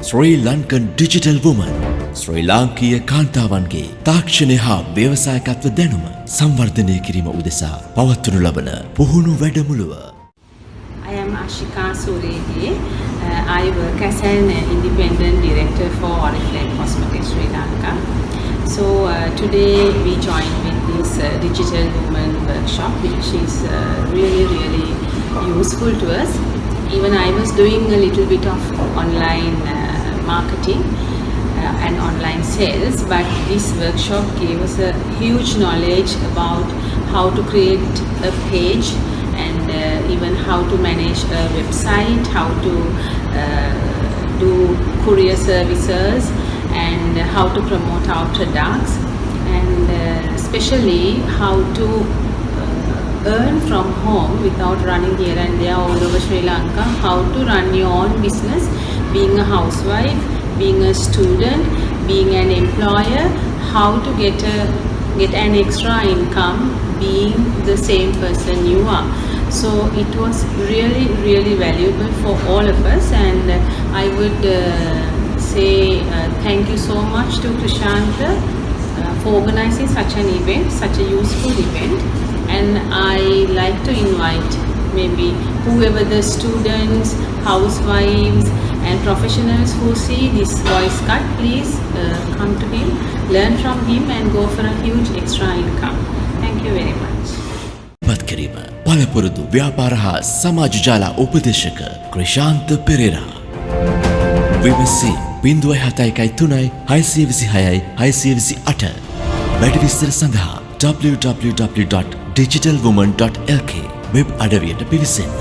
Sri Lankan Digital Woman ශ්‍රී ලාංකීය කාන්තාවන්ගේ තාක්ෂණය හා ව්‍යවසායකත්ව දැනුම සංවර්ධනය කිරීම උදෙසා පවත්වනු ලබන පුහුණු වැඩමුළුව. I am Ashika Suredi. I work as an independent director for Oriflame Cosmetics Sri Lanka. So today we joined with this Digital Woman workshop, which is really useful to us. Even I was doing a little bit of online marketing and online sales, but this workshop gave us a huge knowledge about how to create a page and even how to manage a website, how to do courier services and how to promote our products, and especially how to earn from home without running here and there all over Sri Lanka, how to run your own business, being a housewife, being a student, being an employer, how to get an extra income being the same person you are. So it was really valuable for all of us, and I would say thank you so much to Krishanta for organizing such an event, such a useful event. And I like to invite maybe whoever the students, housewives and professionals who see this voice cut, please come to him, learn from him and go for a huge extra income. Thank you very much. පත්කිරීම පළපුරුදු ව්‍යාපාර හා සමාජ ජාල උපදේශක ක්‍රිෂාන්ත පෙරේරා. විමසී 0713 626 628. වැඩි විස්තර සඳහා www.digitalwoman.lk web අඩවියට පිවිසෙන්න.